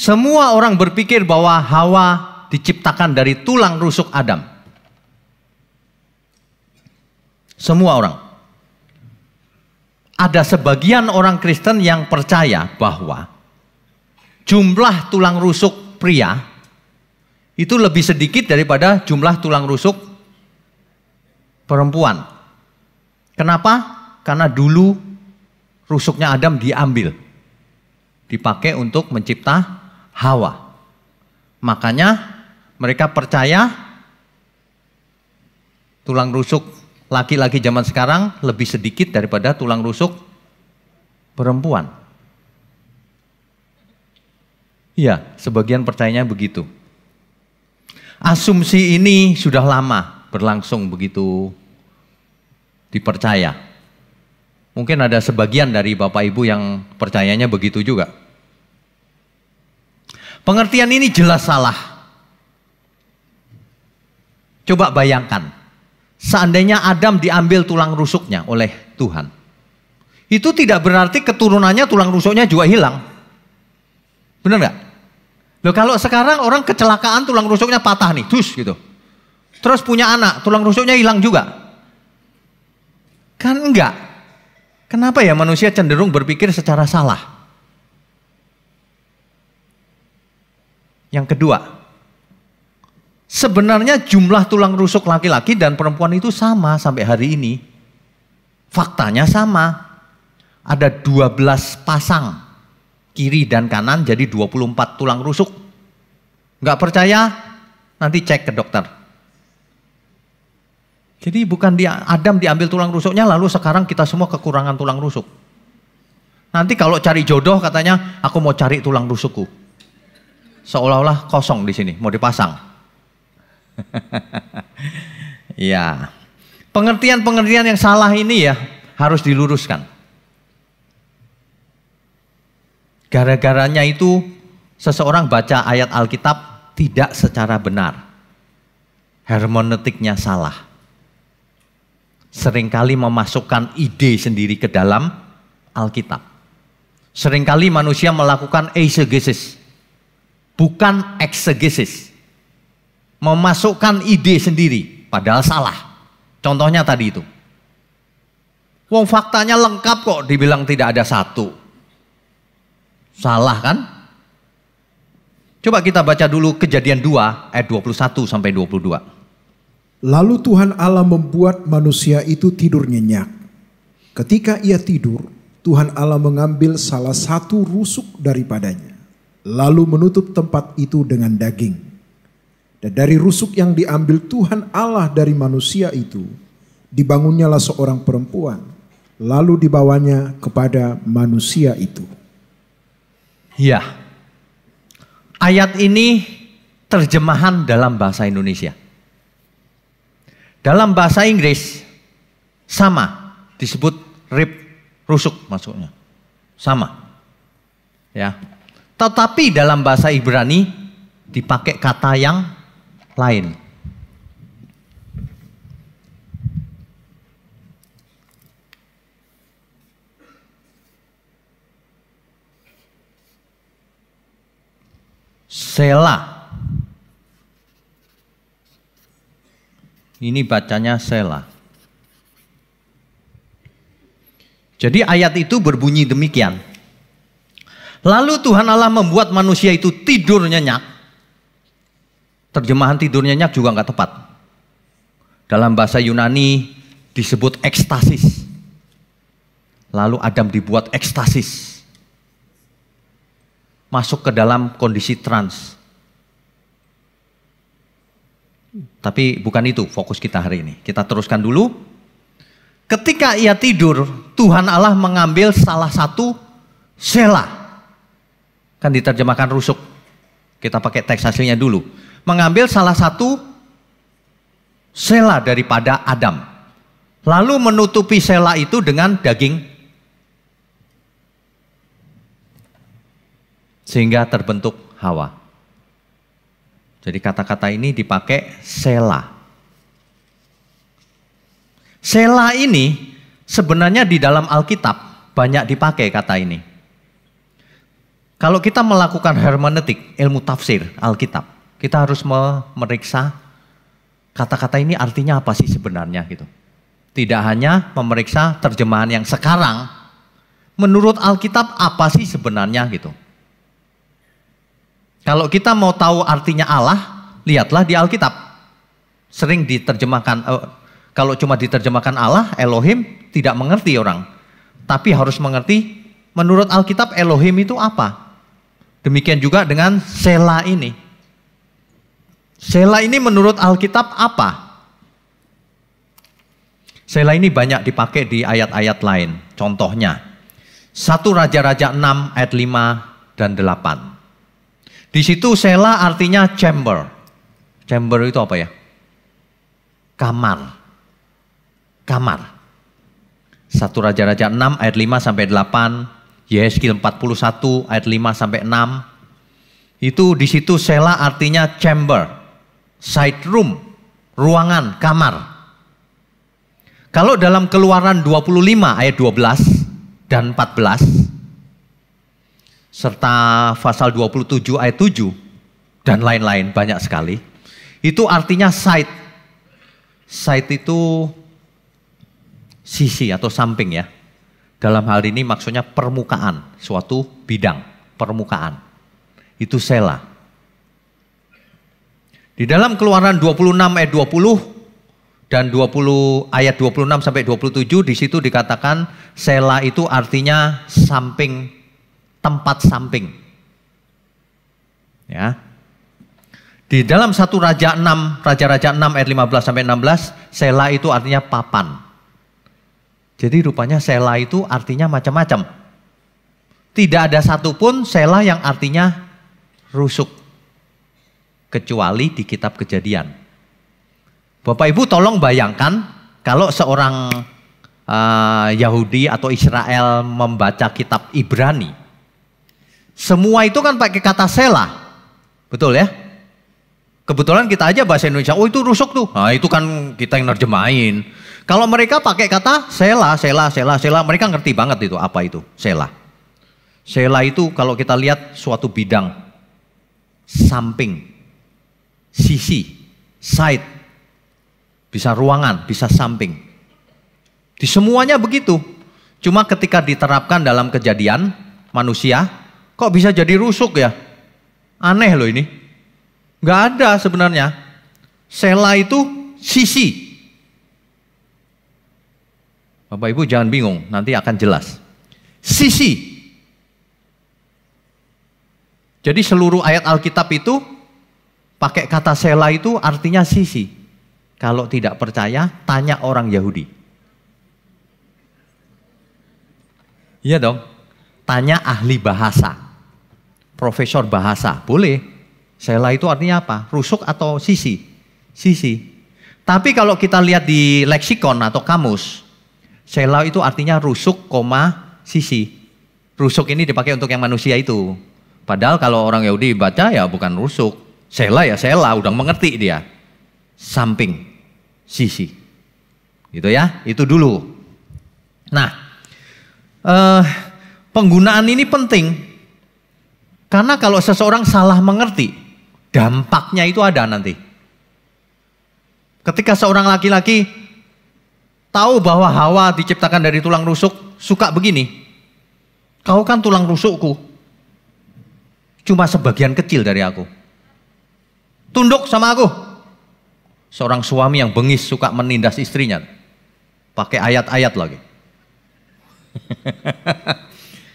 Semua orang berpikir bahwa Hawa diciptakan dari tulang rusuk Adam. Semua orang. Ada sebagian orang Kristen yang percaya bahwa jumlah tulang rusuk pria itu lebih sedikit daripada jumlah tulang rusuk perempuan. Kenapa? Karena dulu rusuknya Adam diambil, dipakai untuk mencipta Hawa. Makanya mereka percaya tulang rusuk laki-laki zaman sekarang lebih sedikit daripada tulang rusuk perempuan. Iya, sebagian percayanya begitu. Asumsi ini sudah lama berlangsung begitu dipercaya. Mungkin ada sebagian dari Bapak Ibu yang percayanya begitu juga. Pengertian ini jelas salah. Coba bayangkan. Seandainya Adam diambil tulang rusuknya oleh Tuhan, itu tidak berarti keturunannya tulang rusuknya juga hilang. Benar nggak? Loh, kalau sekarang orang kecelakaan tulang rusuknya patah nih, dus gitu. Terus punya anak, tulang rusuknya hilang juga. Kan enggak. Kenapa ya manusia cenderung berpikir secara salah? Yang kedua, sebenarnya jumlah tulang rusuk laki-laki dan perempuan itu sama sampai hari ini. Faktanya sama. Ada 12 pasang kiri dan kanan jadi 24 tulang rusuk. Nggak percaya? Nanti cek ke dokter. Jadi bukan Adam diambil tulang rusuknya lalu sekarang kita semua kekurangan tulang rusuk. Nanti kalau cari jodoh katanya aku mau cari tulang rusukku. Seolah-olah kosong di sini, mau dipasang. Ya, pengertian-pengertian yang salah ini ya harus diluruskan. Gara-garanya itu seseorang baca ayat Alkitab tidak secara benar. Hermeneutiknya salah. Seringkali memasukkan ide sendiri ke dalam Alkitab. Seringkali manusia melakukan eisegesis, bukan eksegesis. Memasukkan ide sendiri, padahal salah. Contohnya tadi itu. Wong faktanya lengkap kok dibilang tidak ada satu. Salah kan? Coba kita baca dulu Kejadian 2 ayat 21 sampai 22. Lalu Tuhan Allah membuat manusia itu tidur nyenyak. Ketika ia tidur, Tuhan Allah mengambil salah satu rusuk daripadanya, lalu menutup tempat itu dengan daging. Dan dari rusuk yang diambil Tuhan Allah dari manusia itu, dibangunnyalah seorang perempuan, lalu dibawanya kepada manusia itu. Ya, ayat ini terjemahan dalam bahasa Indonesia. Dalam bahasa Inggris sama, disebut rib, rusuk maksudnya. Sama. Ya. Tetapi dalam bahasa Ibrani dipakai kata yang lain. Sela. Ini bacanya sela. Jadi ayat itu berbunyi demikian. Lalu Tuhan Allah membuat manusia itu tidur nyenyak. Terjemahan tidur nyenyak juga nggak tepat. Dalam bahasa Yunani disebut ekstasis. Lalu Adam dibuat ekstasis. Masuk ke dalam kondisi trans. Tapi bukan itu fokus kita hari ini. Kita teruskan dulu. Ketika ia tidur, Tuhan Allah mengambil salah satu sela. Kan diterjemahkan rusuk. Kita pakai teks aslinya dulu. Mengambil salah satu sela daripada Adam. Lalu menutupi sela itu dengan daging. Sehingga terbentuk Hawa. Jadi kata-kata ini dipakai sela. Sela ini sebenarnya di dalam Alkitab banyak dipakai kata ini. Kalau kita melakukan hermeneutik, ilmu tafsir Alkitab, kita harus memeriksa kata-kata ini artinya apa sih sebenarnya gitu. Tidak hanya memeriksa terjemahan yang sekarang, menurut Alkitab apa sih sebenarnya gitu. Kalau kita mau tahu artinya Allah, lihatlah di Alkitab. Sering diterjemahkan, kalau cuma diterjemahkan Allah, Elohim, tidak mengerti orang. Tapi harus mengerti, menurut Alkitab Elohim itu apa. Demikian juga dengan Sela ini. Sela ini menurut Alkitab apa? Sela ini banyak dipakai di ayat-ayat lain. Contohnya, 1 Raja-Raja 6 ayat 5 dan 8. Di situ Sela artinya chamber. Chamber itu apa ya? Kamar. Kamar. 1 Raja-Raja 6 ayat 5 sampai 8. Yehezkiel 41 ayat 5 sampai 6. Itu di situ Sela artinya chamber, side room, ruangan, kamar. Kalau dalam Keluaran 25 ayat 12 dan 14 serta pasal 27 ayat 7 dan lain-lain banyak sekali. Itu artinya side. Side itu sisi atau samping ya. Dalam hal ini maksudnya permukaan, suatu bidang, permukaan. Itu Sela. Di dalam Keluaran 26 ayat 20 dan 20 ayat 26 sampai 27 di situ dikatakan Sela itu artinya samping, tempat samping. Ya. Di dalam 1 Raja-Raja 6 ayat 15 sampai 16, Sela itu artinya papan. Jadi rupanya Sela itu artinya macam-macam. Tidak ada satupun Sela yang artinya rusuk. Kecuali di kitab Kejadian. Bapak Ibu tolong bayangkan kalau seorang Yahudi atau Israel membaca kitab Ibrani. Semua itu kan pakai kata Sela. Betul ya? Kebetulan kita aja bahasa Indonesia, oh itu rusuk tuh. Nah itu kan kita yang nerjemahin. Kalau mereka pakai kata Sela, mereka ngerti banget itu apa itu Sela. Sela itu kalau kita lihat suatu bidang, samping, sisi, side, bisa ruangan, bisa samping. Di semuanya begitu. Cuma ketika diterapkan dalam Kejadian manusia, kok bisa jadi rusuk ya? Aneh loh ini. Nggak ada sebenarnya. Sela itu sisi. Bapak Ibu jangan bingung, nanti akan jelas. Sisi. Jadi seluruh ayat Alkitab itu pakai kata Sela itu artinya sisi. Kalau tidak percaya, tanya orang Yahudi. Iya dong. Tanya ahli bahasa. Profesor bahasa, boleh. Sela itu artinya apa? Rusuk atau sisi? Sisi. Tapi kalau kita lihat di leksikon atau kamus, Sela itu artinya rusuk, sisi. Rusuk ini dipakai untuk yang manusia itu. Padahal kalau orang Yahudi baca ya bukan rusuk. Sela ya Sela, udah mengerti dia. Samping, sisi. Gitu ya, itu dulu. Nah, penggunaan ini penting. Karena kalau seseorang salah mengerti, dampaknya itu ada nanti. Ketika seorang laki-laki tahu bahwa Hawa diciptakan dari tulang rusuk, suka begini. Kau kan tulang rusukku, cuma sebagian kecil dari aku. Tunduk sama aku. Seorang suami yang bengis suka menindas istrinya. Pakai ayat-ayat lagi.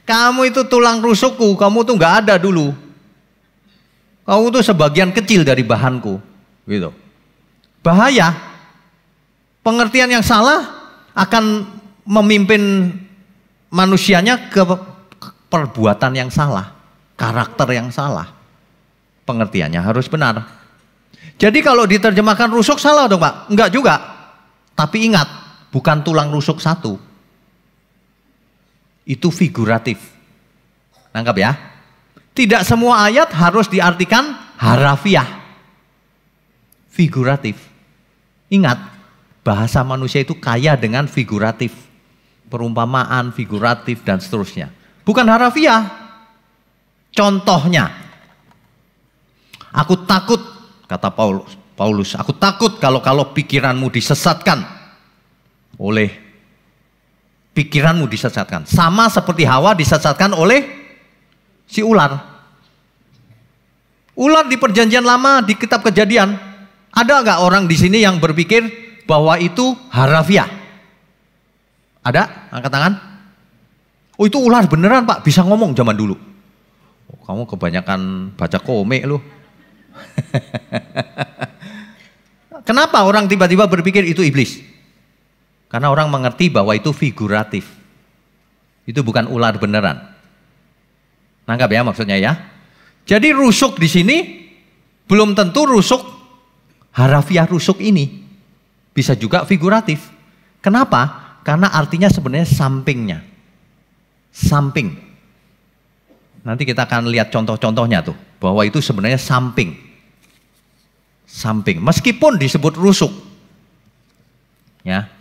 Kamu itu tulang rusukku, kamu tuh nggak ada dulu. Kamu tuh sebagian kecil dari bahanku. Gitu. Bahaya. Pengertian yang salah akan memimpin manusianya ke perbuatan yang salah, karakter yang salah. Pengertiannya harus benar. Jadi kalau diterjemahkan rusuk salah dong Pak? Enggak juga. Tapi ingat, bukan tulang rusuk satu. Itu figuratif. Nangkap ya? Tidak semua ayat harus diartikan harafiah. Figuratif. Ingat, bahasa manusia itu kaya dengan figuratif. Perumpamaan, figuratif, dan seterusnya. Bukan harafiah. Contohnya, aku takut, kata Paulus, aku takut kalau pikiranmu disesatkan oleh sama seperti Hawa disesatkan oleh si ular. Ular di perjanjian lama di kitab Kejadian, ada nggak orang di sini yang berpikir bahwa itu harafiah? Ada? Angkat tangan. Oh, itu ular beneran Pak, bisa ngomong zaman dulu. Oh, kamu kebanyakan baca komik lu. Kenapa orang tiba-tiba berpikir itu iblis? Karena orang mengerti bahwa itu figuratif. Itu bukan ular beneran. Nangkap ya maksudnya ya? Jadi rusuk di sini belum tentu rusuk harafiah rusuk ini. Bisa juga figuratif. Kenapa? Karena artinya sebenarnya sampingnya. Samping. Nanti kita akan lihat contoh-contohnya tuh. Bahwa itu sebenarnya samping. Samping. Meskipun disebut rusuk. Ya.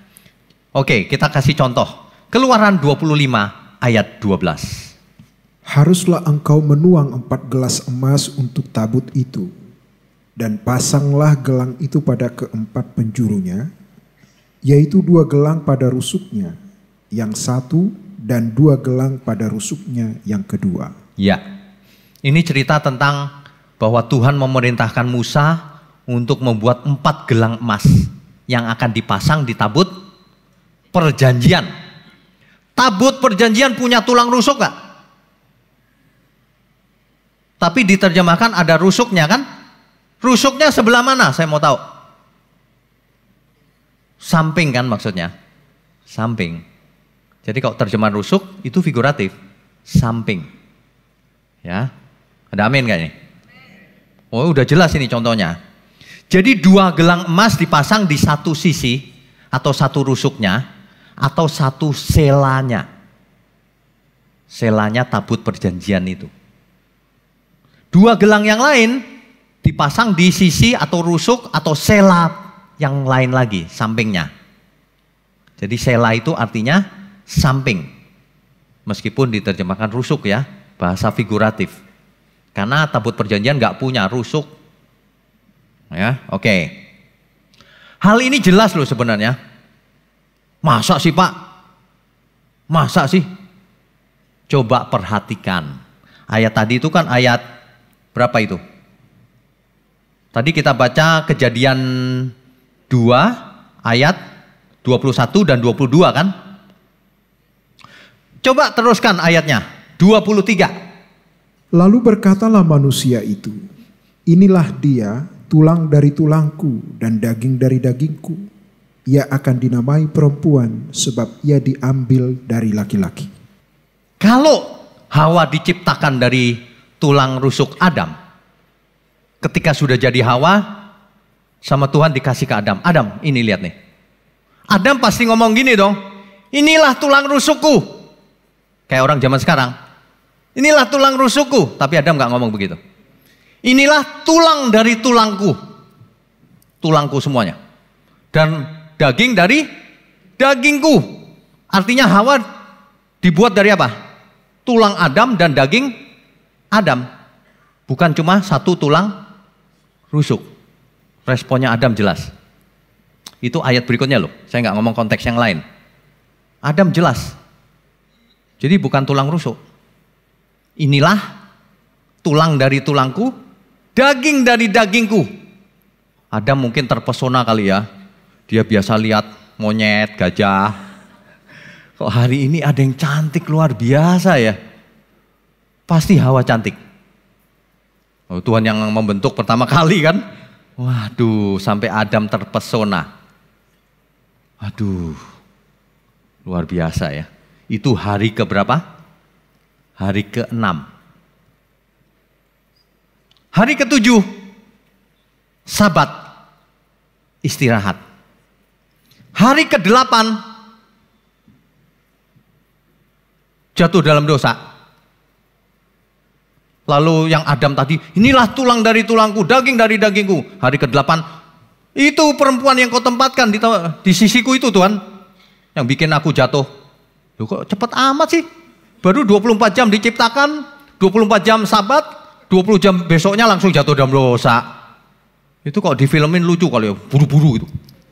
Oke, kita kasih contoh. Keluaran 25 ayat 12. Haruslah engkau menuang 4 gelas emas untuk tabut itu. Dan pasanglah gelang itu pada keempat penjurunya, yaitu 2 gelang pada rusuknya yang satu dan 2 gelang pada rusuknya yang kedua. Ya, ini cerita tentang bahwa Tuhan memerintahkan Musa untuk membuat 4 gelang emas yang akan dipasang di tabut perjanjian. Tabut perjanjian punya tulang rusuk gak? Tapi diterjemahkan ada rusuknya kan? Rusuknya sebelah mana? Saya mau tahu. Samping kan maksudnya? Samping. Jadi kalau terjemahan rusuk itu figuratif. Samping. Ya. Ada amin gak nih? Oh, udah jelas ini contohnya. Jadi 2 gelang emas dipasang di satu sisi atau satu rusuknya atau satu selanya. Selanya tabut perjanjian itu. 2 gelang yang lain dipasang di sisi atau rusuk atau sela yang lain lagi, sampingnya. Jadi sela itu artinya samping. Meskipun diterjemahkan rusuk ya, bahasa figuratif. Karena tabut perjanjian nggak punya rusuk. Ya, oke. Hal ini jelas loh sebenarnya. Masa sih Pak? Masa sih? Coba perhatikan. Ayat tadi itu kan ayat berapa itu? Tadi kita baca Kejadian 2 ayat 21 dan 22 kan? Coba teruskan ayatnya, 23. Lalu berkatalah manusia itu, inilah dia, tulang dari tulangku dan daging dari dagingku. Ia akan dinamai perempuan sebab ia diambil dari laki-laki. Kalau Hawa diciptakan dari tulang rusuk Adam, ketika sudah jadi Hawa, sama Tuhan dikasih ke Adam. Adam, ini lihat nih. Adam pasti ngomong gini dong, inilah tulang rusukku. Kayak orang zaman sekarang. Inilah tulang rusukku. Tapi Adam gak ngomong begitu. Inilah tulang dari tulangku. Tulangku semuanya. Dan daging dari dagingku. Artinya Hawa dibuat dari apa? Tulang Adam dan daging Adam. Bukan cuma satu tulang rusuk. Responnya Adam jelas. Itu ayat berikutnya loh. Saya nggak ngomong konteks yang lain. Adam jelas. Jadi bukan tulang rusuk. Inilah tulang dari tulangku, daging dari dagingku. Adam mungkin terpesona kali ya. Dia biasa lihat monyet, gajah. Kok hari ini ada yang cantik luar biasa ya. Pasti Hawa cantik. Oh, Tuhan yang membentuk pertama kali kan. Waduh, sampai Adam terpesona. Waduh, luar biasa ya. Itu hari keberapa? Hari ke-6. Hari ke-7, Sabat, istirahat. Hari ke-8, jatuh dalam dosa. Lalu yang Adam tadi, inilah tulang dari tulangku, daging dari dagingku. Hari ke-8, itu perempuan yang kau tempatkan di sisiku itu Tuhan, yang bikin aku jatuh. Loh, kok cepet amat sih? Baru 24 jam diciptakan, 24 jam sabat, 20 jam besoknya langsung jatuh dalam dosa. Itu kok difilmin lucu kali ya, buru-buru gitu.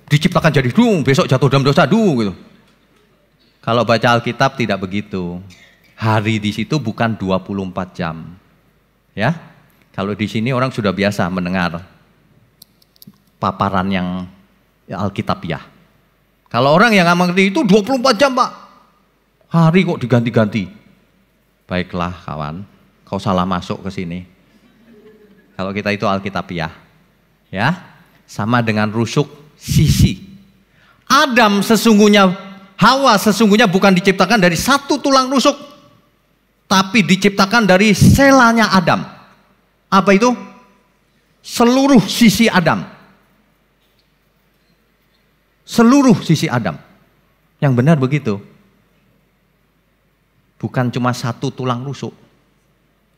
Diciptakan jadi besok jatuh dalam dosa gitu. Kalau baca Alkitab tidak begitu. Hari di situ bukan 24 jam. Ya. Kalau di sini orang sudah biasa mendengar paparan yang Alkitabiah. Kalau orang yang nggak mengerti itu 24 jam Pak. Hari kok diganti-ganti. Baiklah kawan, kau salah masuk ke sini. Kalau kita itu Alkitabiah. Ya, sama dengan rusuk sisi. Adam sesungguhnya, Hawa sesungguhnya bukan diciptakan dari satu tulang rusuk. Tapi diciptakan dari selanya Adam. Apa itu? Seluruh sisi Adam. Seluruh sisi Adam. Yang benar begitu. Bukan cuma satu tulang rusuk.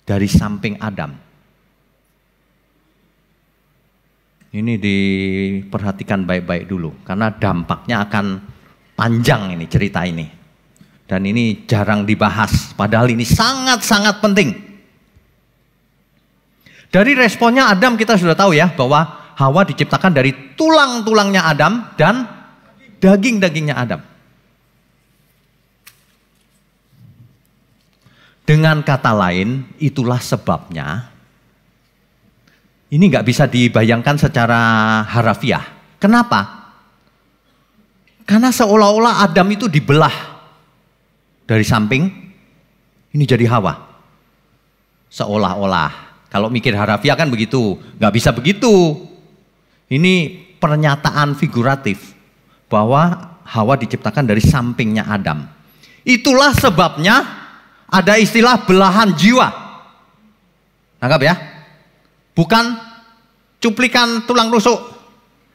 Dari samping Adam. Ini diperhatikan baik-baik dulu. Karena dampaknya akan panjang ini cerita ini. Dan ini jarang dibahas. Padahal ini sangat-sangat penting. Dari responnya Adam kita sudah tahu ya. Bahwa Hawa diciptakan dari tulang-tulangnya Adam dan daging-dagingnya Adam. Dengan kata lain, itulah sebabnya. Ini nggak bisa dibayangkan secara harafiah. Kenapa? Karena seolah-olah Adam itu dibelah dari samping, ini jadi Hawa. Seolah-olah. Kalau mikir harafiah kan begitu, nggak bisa begitu. Ini pernyataan figuratif. Bahwa Hawa diciptakan dari sampingnya Adam. Itulah sebabnya ada istilah belahan jiwa. Nangkap ya? Bukan cuplikan tulang rusuk.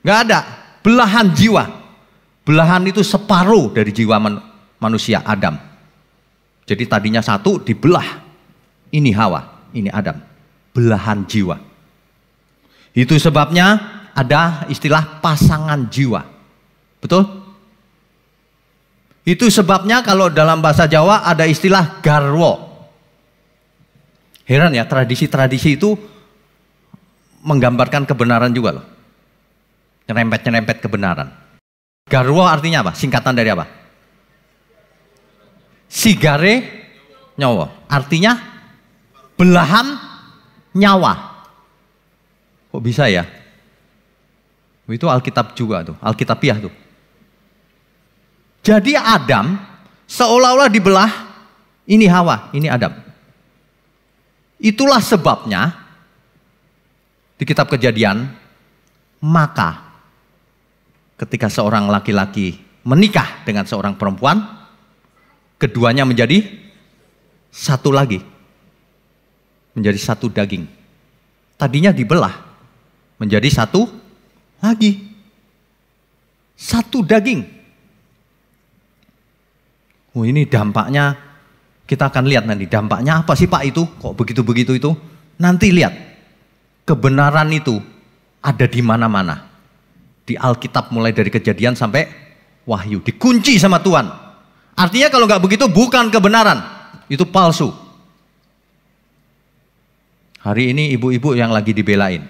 Nggak ada. Belahan jiwa. Belahan itu separuh dari jiwa manusia Adam. Jadi tadinya satu dibelah. Ini Hawa, ini Adam. Belahan jiwa. Itu sebabnya ada istilah pasangan jiwa. Betul? Itu sebabnya kalau dalam bahasa Jawa ada istilah garwo. Heran ya, tradisi-tradisi itu menggambarkan kebenaran juga loh. Nyerempet-nyerempet kebenaran. Garwo artinya apa? Singkatan dari apa? Sigare nyawa. Artinya belahan nyawa. Kok bisa ya? Itu Alkitab juga tuh, Alkitabiah tuh. Jadi Adam seolah-olah dibelah, ini Hawa, ini Adam. Itulah sebabnya di kitab Kejadian, maka ketika seorang laki-laki menikah dengan seorang perempuan, keduanya menjadi satu lagi. Menjadi satu daging. Tadinya dibelah, menjadi satu lagi. Satu daging. Oh ini dampaknya, kita akan lihat nanti dampaknya apa sih Pak itu, kok begitu-begitu itu. Nanti lihat, kebenaran itu ada di mana-mana. Di Alkitab mulai dari Kejadian sampai Wahyu, dikunci sama Tuhan. Artinya kalau nggak begitu bukan kebenaran, itu palsu. Hari ini ibu-ibu yang lagi dibelain.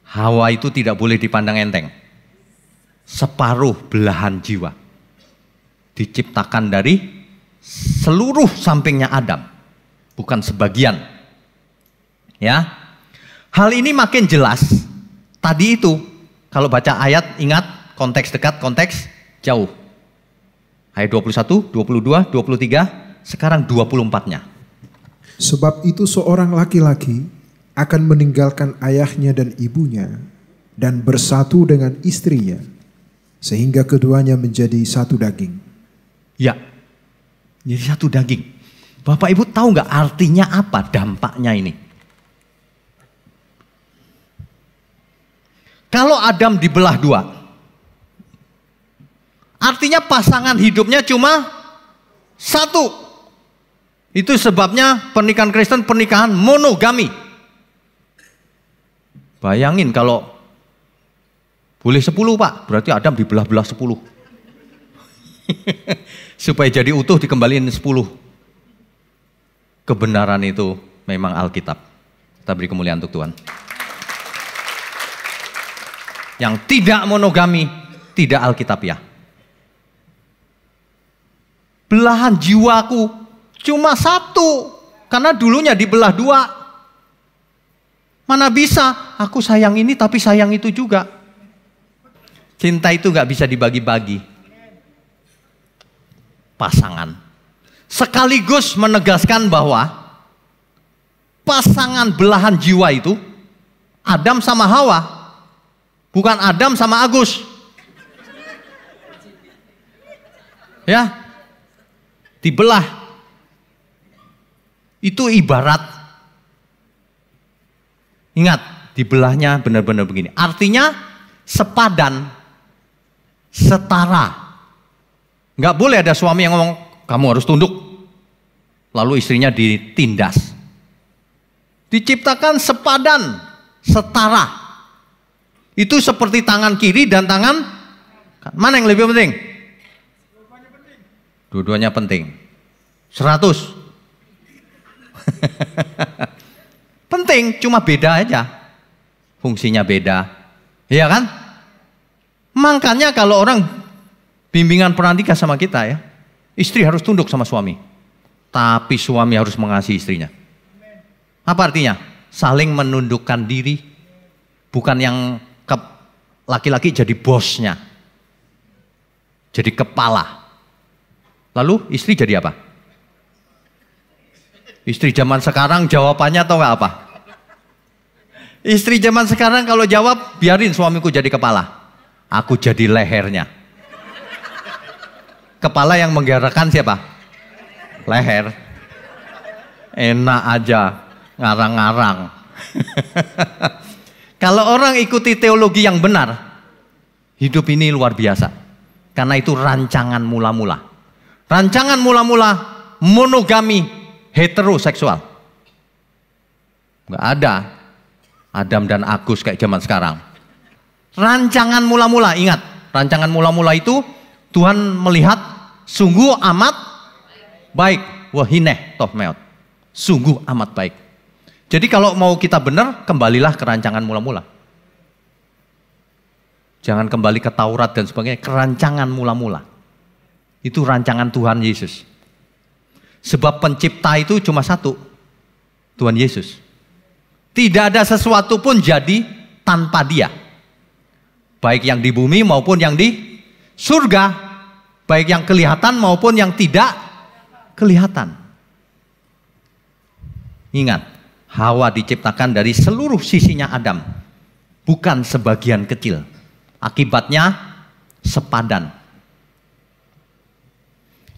Hawa itu tidak boleh dipandang enteng. Separuh belahan jiwa. Diciptakan dari seluruh sampingnya Adam. Bukan sebagian. Ya. Hal ini makin jelas. Tadi itu, kalau baca ayat ingat konteks dekat, konteks jauh. Ayat 21, 22, 23, sekarang 24-nya. Sebab itu seorang laki-laki akan meninggalkan ayahnya dan ibunya dan bersatu dengan istrinya sehingga keduanya menjadi satu daging. Ya, jadi satu daging. Bapak Ibu tahu nggak artinya apa dampaknya ini? Kalau Adam dibelah dua, artinya pasangan hidupnya cuma satu. Itu sebabnya pernikahan Kristen pernikahan monogami. Bayangin kalau boleh 10 Pak, berarti Adam dibelah-belah 10. Supaya jadi utuh dikembaliin 10. kebenaran itu memang Alkitab. Kita beri kemuliaan untuk Tuhan. Yang tidak monogami, tidak Alkitabiah. Belahan jiwaku cuma satu, karena dulunya dibelah dua. Mana bisa, aku sayang ini tapi sayang itu juga. Cinta itu gak bisa dibagi-bagi. Pasangan. Sekaligus menegaskan bahwa pasangan belahan jiwa itu Adam sama Hawa, bukan Adam sama Agus. Ya, dibelah. Itu ibarat, ingat, dibelahnya benar-benar begini. Artinya sepadan, setara. Nggak boleh ada suami yang ngomong, kamu harus tunduk, lalu istrinya ditindas. Diciptakan sepadan, setara. Itu seperti tangan kiri dan tangan, mana yang lebih penting? Dua-duanya penting. 100. Penting, cuma beda aja. Fungsinya beda. Iya kan? Makanya kalau orang bimbingan pernikahan sama kita ya, istri harus tunduk sama suami. Tapi suami harus mengasihi istrinya. Apa artinya? Saling menundukkan diri. Bukan yang laki-laki jadi bosnya. Jadi kepala. Lalu istri jadi apa? Istri zaman sekarang jawabannya tahu nggak apa? Istri zaman sekarang kalau jawab, biarin suamiku jadi kepala. Aku jadi lehernya. Kepala yang menggerakkan siapa? Leher. Enak aja, ngarang-ngarang. Kalau orang ikuti teologi yang benar, hidup ini luar biasa. Karena itu rancangan mula-mula. Rancangan mula-mula monogami heteroseksual. Nggak ada Adam dan Agus kayak zaman sekarang. Rancangan mula-mula, ingat, rancangan mula-mula itu Tuhan melihat sungguh amat baik. Wahineh toh meot. Sungguh amat baik. Jadi kalau mau kita benar, kembalilah ke rancangan mula-mula. Jangan kembali ke Taurat dan sebagainya, ke rancangan mula-mula. Itu rancangan Tuhan Yesus. Sebab pencipta itu cuma satu, Tuhan Yesus. Tidak ada sesuatu pun jadi tanpa Dia. Baik yang di bumi maupun yang di surga. Baik yang kelihatan maupun yang tidak kelihatan. Ingat, Hawa diciptakan dari seluruh sisinya Adam. Bukan sebagian kecil. Akibatnya sepadan.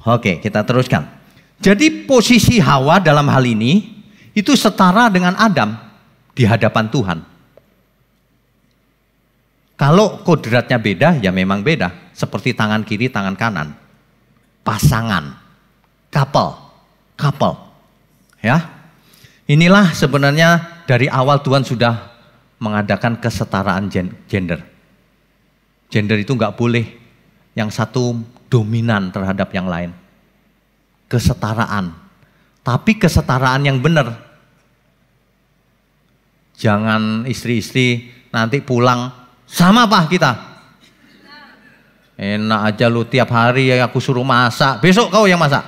Oke, kita teruskan. Jadi posisi Hawa dalam hal ini itu setara dengan Adam di hadapan Tuhan. Kalau kodratnya beda, ya memang beda. Seperti tangan kiri, tangan kanan. Pasangan, couple. Ya, inilah sebenarnya dari awal Tuhan sudah mengadakan kesetaraan gender. Gender itu nggak boleh yang satu dominan terhadap yang lain. Kesetaraan. Tapi kesetaraan yang benar. Jangan istri-istri nanti pulang, sama Pak kita. Enak aja lu tiap hari aku suruh masak, besok kau yang masak.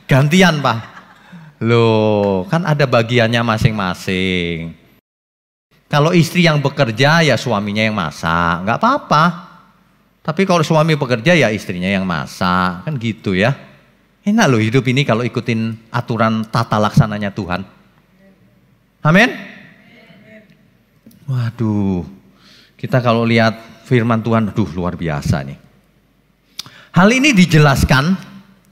Gantian Pak. Loh, kan ada bagiannya masing-masing. Kalau istri yang bekerja ya suaminya yang masak, nggak apa-apa. Tapi kalau suami bekerja ya istrinya yang masak, kan gitu ya. Enak loh hidup ini kalau ikutin aturan tata laksananya Tuhan. Amin. Waduh, kita kalau lihat firman Tuhan, aduh luar biasa nih. Hal ini dijelaskan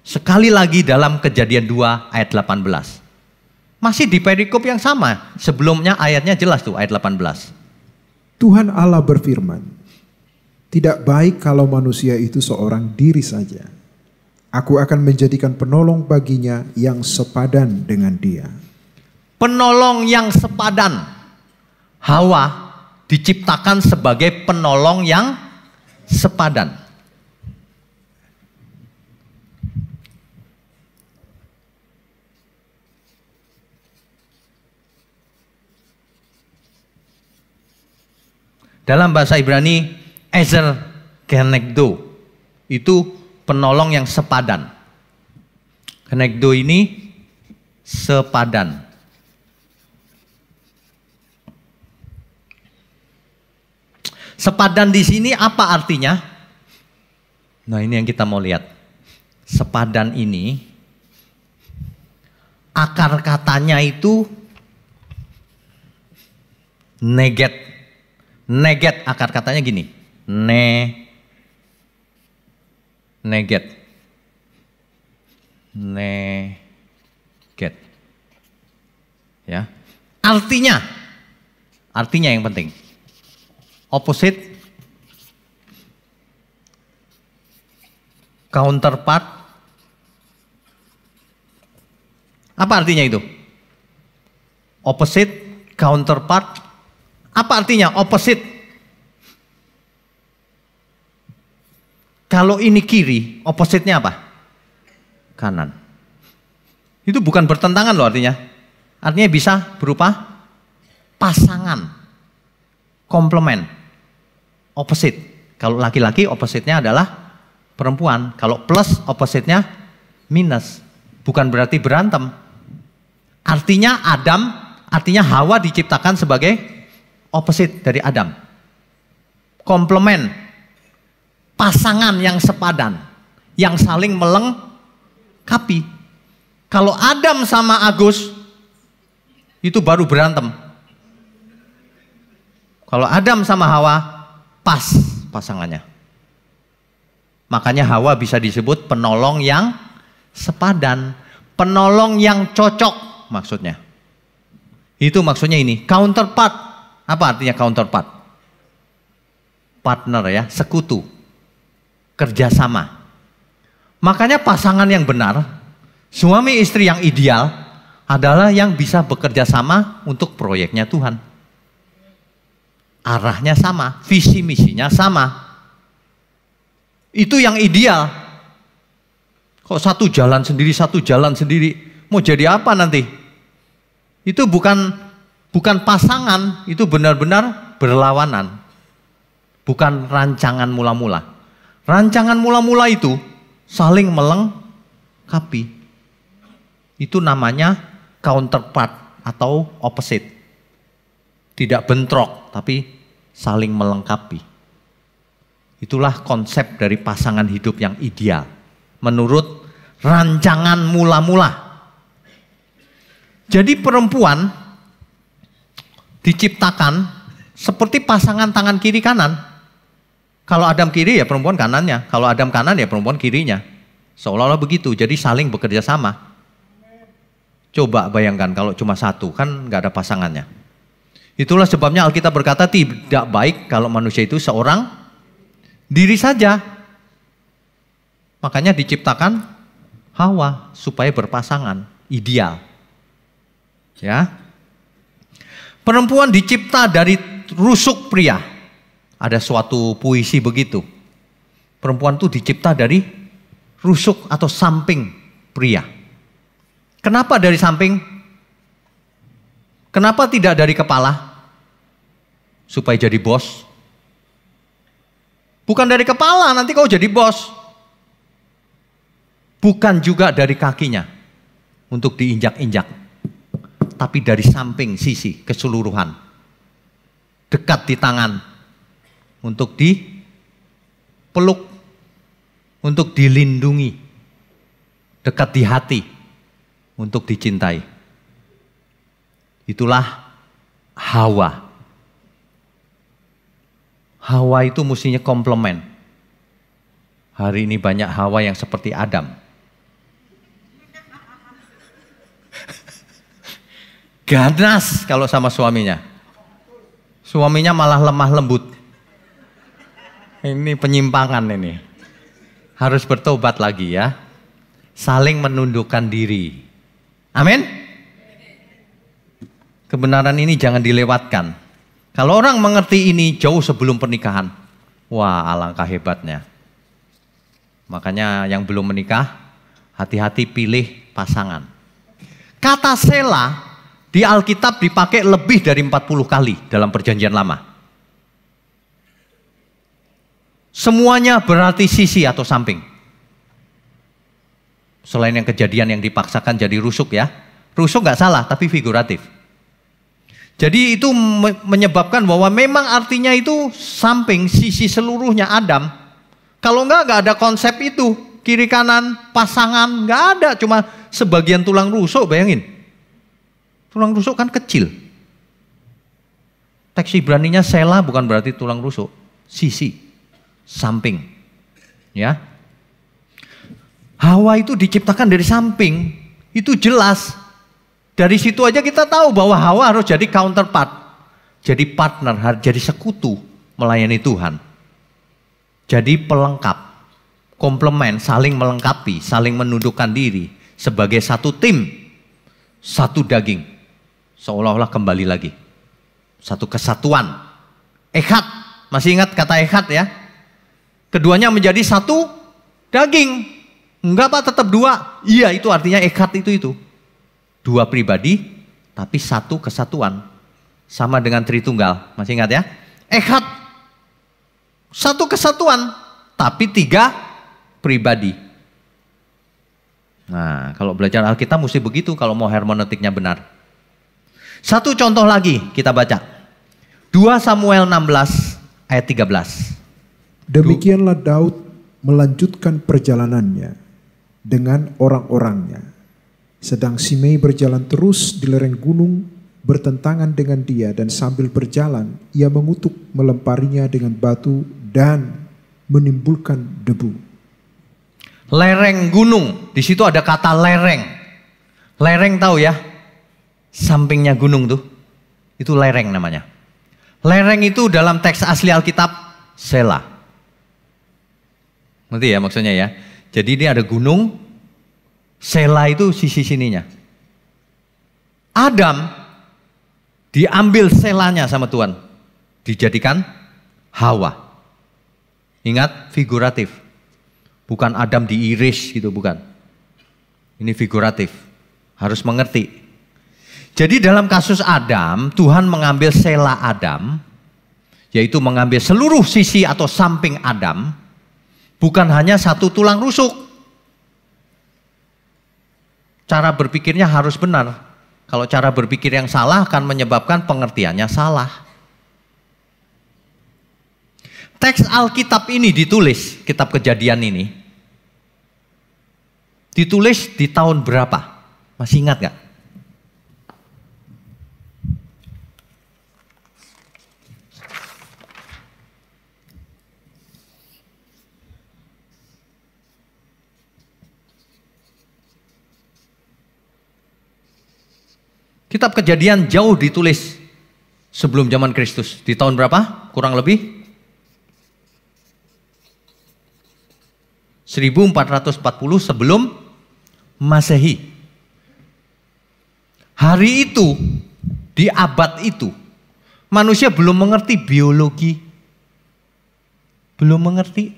sekali lagi dalam Kejadian 2 ayat 18. Masih di perikop yang sama, sebelumnya ayatnya jelas tuh ayat 18. Tuhan Allah berfirman, tidak baik kalau manusia itu seorang diri saja. Aku akan menjadikan penolong baginya yang sepadan dengan dia. Penolong yang sepadan. Hawa diciptakan sebagai penolong yang sepadan. Dalam bahasa Ibrani, ezer kenegdo. Itu penolong yang sepadan. Kenegdo ini sepadan. Sepadan di sini apa artinya? Nah, ini yang kita mau lihat. Sepadan ini akar katanya itu neget. Neget akar katanya gini. Neget. Neget. Ya. Artinya yang penting. Opposite, counterpart. Apa artinya itu? Opposite, counterpart. Apa artinya opposite? Kalau ini kiri, opposite-nya apa? Kanan. Itu bukan bertentangan loh artinya. Artinya bisa berupa pasangan, komplement. Opposite. Kalau laki-laki opposite-nya adalah perempuan. Kalau plus opposite-nya minus. Bukan berarti berantem. Artinya artinya Hawa diciptakan sebagai opposite dari Adam. Komplement. Pasangan yang sepadan. Yang saling melengkapi. Kalau Adam sama Agus, itu baru berantem. Kalau Adam sama Hawa, pas pasangannya. Makanya Hawa bisa disebut penolong yang sepadan, penolong yang cocok maksudnya. Itu maksudnya ini, counterpart. Apa artinya counterpart? Partner ya, sekutu, kerjasama. Makanya pasangan yang benar, suami istri yang ideal adalah yang bisa bekerja sama untuk proyeknya Tuhan. Arahnya sama, visi misinya sama. Itu yang ideal. Kok satu jalan sendiri, mau jadi apa nanti? Itu bukan pasangan, itu benar-benar berlawanan. Bukan rancangan mula-mula. Rancangan mula-mula itu saling melengkapi. Itu namanya counterpart atau opposite. Tidak bentrok, tapi saling melengkapi. Itulah konsep dari pasangan hidup yang ideal. Menurut rancangan mula-mula. Jadi perempuan diciptakan seperti pasangan tangan kiri kanan. Kalau Adam kiri ya perempuan kanannya. Kalau Adam kanan ya perempuan kirinya. Seolah-olah begitu, jadi saling bekerja sama. Coba bayangkan kalau cuma satu, kan nggak ada pasangannya. Itulah sebabnya Alkitab berkata tidak baik kalau manusia itu seorang diri saja. Makanya diciptakan Hawa supaya berpasangan, ideal. Ya. Perempuan dicipta dari rusuk pria. Ada suatu puisi begitu. Perempuan itu dicipta dari rusuk atau samping pria. Kenapa dari samping? Kenapa tidak dari kepala? Supaya jadi bos. Bukan dari kepala, nanti kau jadi bos. Bukan juga dari kakinya untuk diinjak-injak. Tapi dari samping sisi keseluruhan. Dekat di tangan untuk dipeluk, untuk dilindungi. Dekat di hati untuk dicintai. Itulah Hawa. Hawa itu mestinya komplement. Hari ini banyak Hawa yang seperti Adam. Ganas kalau sama suaminya. Suaminya malah lemah lembut. Ini penyimpangan ini. Harus bertobat lagi ya. Saling menundukkan diri. Amin. Kebenaran ini jangan dilewatkan. Kalau orang mengerti ini jauh sebelum pernikahan, wah alangkah hebatnya. Makanya yang belum menikah, hati-hati pilih pasangan. Kata sela di Alkitab dipakai lebih dari 40 kali dalam perjanjian lama. Semuanya berarti sisi atau samping. Selain yang kejadian yang dipaksakan jadi rusuk ya. Rusuk nggak salah, tapi figuratif. Jadi itu menyebabkan bahwa memang artinya itu samping, sisi seluruhnya Adam. Kalau nggak ada konsep itu. Kiri kanan, pasangan, nggak ada. Cuma sebagian tulang rusuk, bayangin. Tulang rusuk kan kecil. Teks Ibraninya sela bukan berarti tulang rusuk. Sisi. Samping, ya. Hawa itu diciptakan dari samping, itu jelas. Dari situ aja kita tahu bahwa Hawa harus jadi counterpart, jadi partner, jadi sekutu melayani Tuhan. Jadi pelengkap, komplement, saling melengkapi, saling menundukkan diri sebagai satu tim, satu daging, seolah-olah kembali lagi, satu kesatuan. Echad, masih ingat kata echad ya? Keduanya menjadi satu daging. Enggak Pak, tetap dua. Iya, itu artinya echad itu. Dua pribadi, tapi satu kesatuan. Sama dengan Tritunggal. Masih ingat ya? Echad. Satu kesatuan, tapi tiga pribadi. Nah, kalau belajar Alkitab mesti begitu kalau mau hermeneutiknya benar. Satu contoh lagi kita baca. 2 Samuel 16 ayat 13. Demikianlah Daud melanjutkan perjalanannya dengan orang-orangnya. Sedang Simei berjalan terus di lereng gunung bertentangan dengan dia, dan sambil berjalan ia mengutuk melemparinya dengan batu dan menimbulkan debu. Lereng gunung, di situ ada kata lereng. Lereng tahu ya? Sampingnya gunung tuh. Itu lereng namanya. Lereng itu dalam teks asli Alkitab sela. Ngerti ya maksudnya ya? Jadi ini ada gunung, sela itu sisi sininya. Adam diambil selanya sama Tuhan, dijadikan Hawa. Ingat, figuratif. Bukan Adam diiris gitu, bukan. Ini figuratif, harus mengerti. Jadi dalam kasus Adam, Tuhan mengambil sela Adam, yaitu mengambil seluruh sisi atau samping Adam, bukan hanya satu tulang rusuk. Cara berpikirnya harus benar. Kalau cara berpikir yang salah akan menyebabkan pengertiannya salah. Teks Alkitab ini ditulis, kitab Kejadian ini, ditulis di tahun berapa? Masih ingat gak? Kitab Kejadian jauh ditulis sebelum zaman Kristus. Di tahun berapa? Kurang lebih 1440 sebelum Masehi. Hari itu, di abad itu, manusia belum mengerti biologi. Belum mengerti.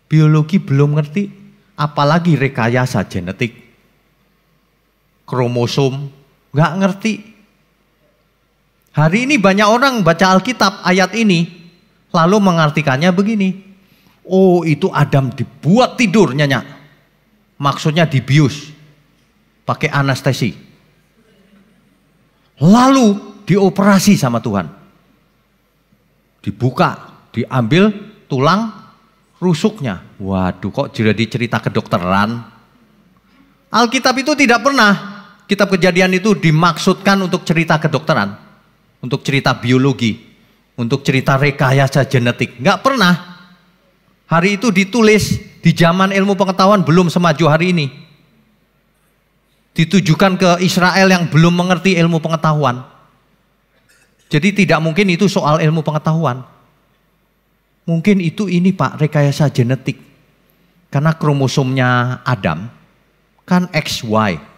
Biologi belum mengerti. Apalagi rekayasa genetik. Kromosom. Nggak ngerti. Hari ini banyak orang baca Alkitab ayat ini lalu mengartikannya begini. Oh, itu Adam dibuat tidur nyenyak. Maksudnya dibius. Pakai anestesi. Lalu dioperasi sama Tuhan. Dibuka, diambil tulang rusuknya. Waduh, kok jadi cerita kedokteran? Alkitab itu tidak pernah. Kitab Kejadian itu dimaksudkan untuk cerita kedokteran, untuk cerita biologi, untuk cerita rekayasa genetik. Nggak pernah. Hari itu ditulis di zaman ilmu pengetahuan belum semaju hari ini. Ditujukan ke Israel yang belum mengerti ilmu pengetahuan. Jadi tidak mungkin itu soal ilmu pengetahuan. Mungkin itu ini Pak, rekayasa genetik. Karena kromosomnya Adam kan XY.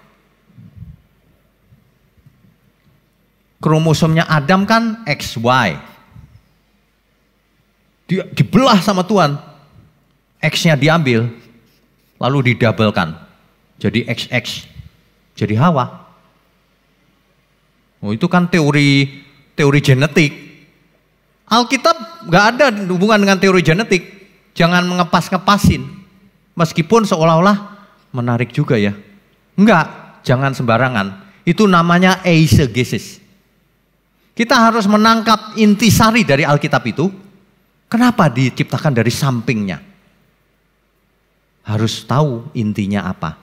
Kromosomnya Adam kan XY. Dibelah sama Tuhan. X-nya diambil, lalu didabelkan. Jadi XX. Jadi Hawa. Oh, itu kan teori genetik. Alkitab nggak ada hubungan dengan teori genetik. Jangan mengepas-ngepasin. Meskipun seolah-olah menarik juga ya. Enggak, jangan sembarangan. Itu namanya eisegesis. Kita harus menangkap intisari dari Alkitab itu. Kenapa diciptakan dari sampingnya? Harus tahu intinya apa.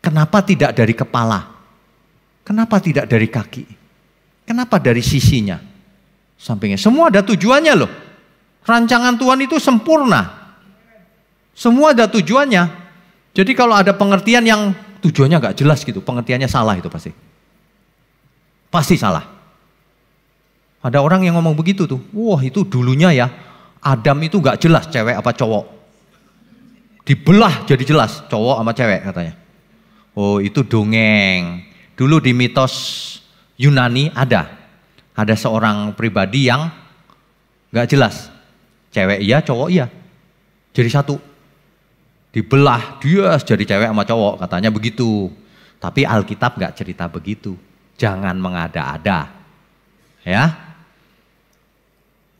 Kenapa tidak dari kepala? Kenapa tidak dari kaki? Kenapa dari sisinya? Sampingnya. Semua ada tujuannya loh. Rancangan Tuhan itu sempurna. Semua ada tujuannya. Jadi kalau ada pengertian yang tujuannya nggak jelas gitu, pengertiannya salah itu pasti. Pasti salah. Ada orang yang ngomong begitu tuh. Wah itu dulunya ya, Adam itu nggak jelas cewek apa cowok. Dibelah jadi jelas cowok sama cewek katanya. Oh itu dongeng. Dulu di mitos Yunani ada seorang pribadi yang nggak jelas. Cewek iya, cowok iya. Jadi satu. Dibelah dia jadi cewek sama cowok katanya begitu. Tapi Alkitab nggak cerita begitu. Jangan mengada-ada. Ya.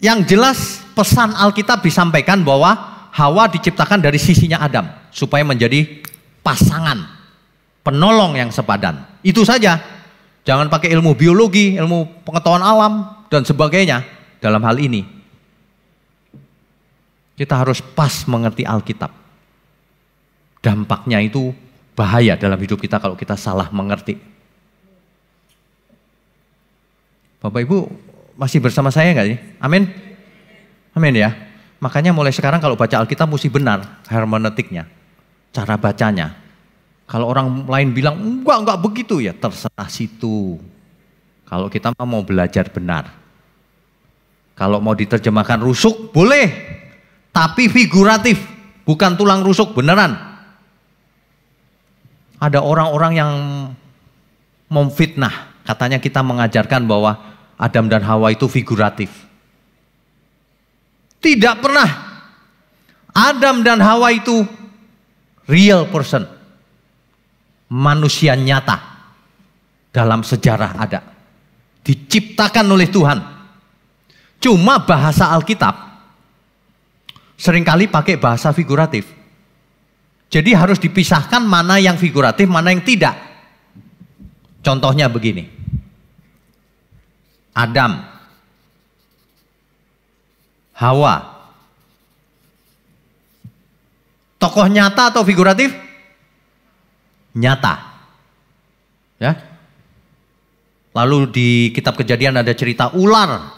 Yang jelas pesan Alkitab disampaikan bahwa Hawa diciptakan dari sisinya Adam supaya menjadi pasangan, penolong yang sepadan. Itu saja. Jangan pakai ilmu biologi, ilmu pengetahuan alam dan sebagainya dalam hal ini. Kita harus pas mengerti Alkitab. Dampaknya itu bahaya dalam hidup kita kalau kita salah mengerti. Bapak Ibu masih bersama saya nggak sih? Amin? Amin ya. Makanya mulai sekarang kalau baca Alkitab mesti benar hermeneutiknya, cara bacanya. Kalau orang lain bilang enggak begitu ya terserah situ. Kalau kita mau belajar benar. Kalau mau diterjemahkan rusuk boleh, tapi figuratif, bukan tulang rusuk beneran. Ada orang-orang yang memfitnah, katanya kita mengajarkan bahwa Adam dan Hawa itu figuratif. Tidak pernah. Adam dan Hawa itu real person. Manusia nyata. Dalam sejarah ada. Diciptakan oleh Tuhan. Cuma bahasa Alkitab seringkali pakai bahasa figuratif. Jadi harus dipisahkan mana yang figuratif, mana yang tidak. Contohnya begini. Adam, Hawa, tokoh nyata atau figuratif? Nyata, ya. Lalu di kitab Kejadian ada cerita ular,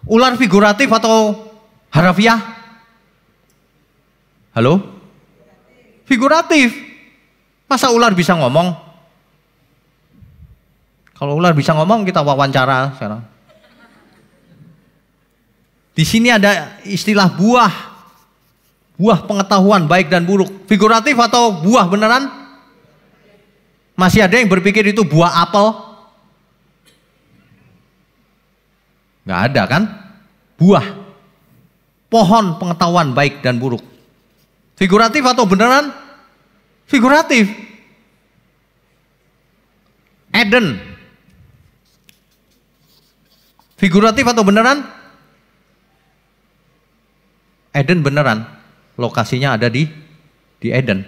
ular figuratif atau harafiah? Halo? Figuratif. Masa ular bisa ngomong? Kalau ular bisa ngomong kita wawancara sekarang. Di sini ada istilah buah. Buah pengetahuan baik dan buruk. Figuratif atau buah beneran? Masih ada yang berpikir itu buah apel? Nggak ada kan? Buah. Pohon pengetahuan baik dan buruk. Figuratif atau beneran? Figuratif. Eden. Figuratif atau beneran? Eden beneran. Lokasinya ada di Eden.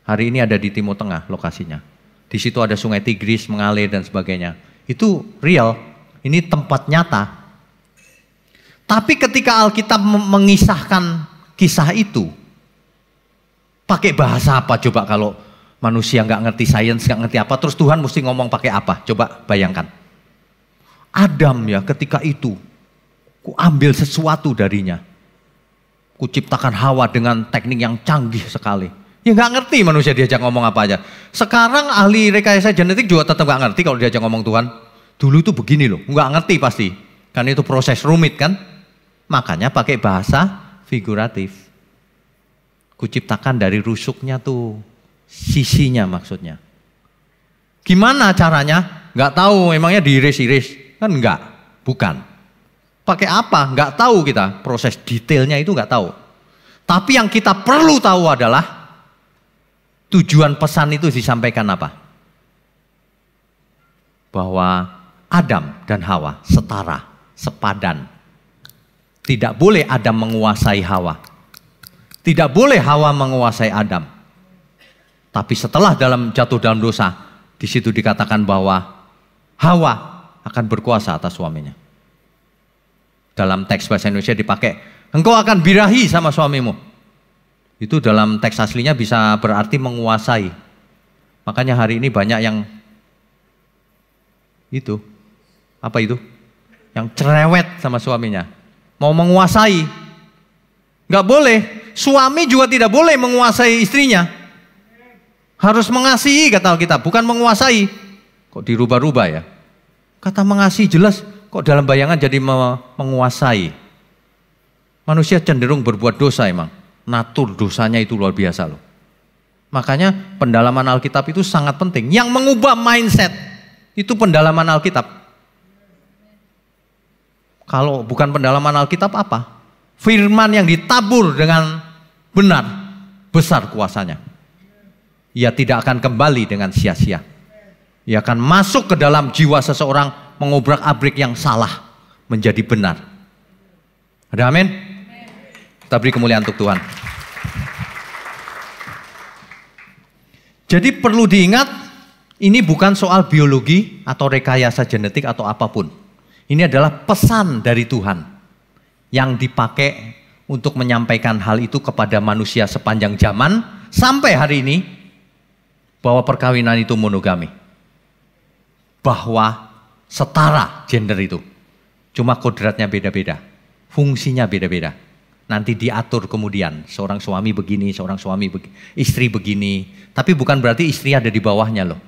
Hari ini ada di Timur Tengah lokasinya. Di situ ada sungai Tigris mengalir dan sebagainya. Itu real. Ini tempat nyata. Tapi ketika Alkitab mengisahkan kisah itu, pakai bahasa apa coba kalau manusia nggak ngerti sains, nggak ngerti apa, terus Tuhan mesti ngomong pakai apa? Coba bayangkan. Adam ya ketika itu, ku ambil sesuatu darinya. Ku ciptakan Hawa dengan teknik yang canggih sekali. Ya nggak ngerti manusia diajak ngomong apa aja. Sekarang ahli rekayasa genetik juga tetap nggak ngerti kalau diajak ngomong Tuhan. Dulu itu begini loh, nggak ngerti pasti. Kan itu proses rumit kan. Makanya pakai bahasa figuratif. Ku ciptakan dari rusuknya tuh, sisinya maksudnya. Gimana caranya? Nggak tahu, emangnya diiris-iris? Kan enggak, bukan. Pakai apa? Nggak tahu kita, proses detailnya itu nggak tahu. Tapi yang kita perlu tahu adalah tujuan pesan itu disampaikan apa? Bahwa Adam dan Hawa setara, sepadan. Tidak boleh Adam menguasai Hawa. Tidak boleh Hawa menguasai Adam. Tapi setelah jatuh dalam dosa, di situ dikatakan bahwa Hawa akan berkuasa atas suaminya. Dalam teks bahasa Indonesia dipakai, engkau akan birahi sama suamimu. Itu dalam teks aslinya bisa berarti menguasai. Makanya hari ini banyak yang itu, apa itu? Yang cerewet sama suaminya. Mau menguasai. Nggak boleh. Suami juga tidak boleh menguasai istrinya. Harus mengasihi kata Alkitab, bukan menguasai. Kok dirubah-rubah ya? Kata mengasihi jelas, kok dalam bayangan jadi menguasai. Manusia cenderung berbuat dosa emang. Natur dosanya itu luar biasa loh. Makanya pendalaman Alkitab itu sangat penting. Yang mengubah mindset itu pendalaman Alkitab. Kalau bukan pendalaman Alkitab apa? Firman yang ditabur dengan benar, besar kuasanya. Ia tidak akan kembali dengan sia-sia. Ia akan masuk ke dalam jiwa seseorang, mengobrak-abrik yang salah menjadi benar. Ada amin? Kita beri kemuliaan untuk Tuhan. Jadi perlu diingat, ini bukan soal biologi atau rekayasa genetik atau apapun. Ini adalah pesan dari Tuhan yang dipakai untuk menyampaikan hal itu kepada manusia sepanjang zaman sampai hari ini, bahwa perkawinan itu monogami. Bahwa setara gender itu. Cuma kodratnya beda-beda. Fungsinya beda-beda. Nanti diatur kemudian. Seorang suami begini, seorang suami begini, istri begini. Tapi bukan berarti istri ada di bawahnya loh.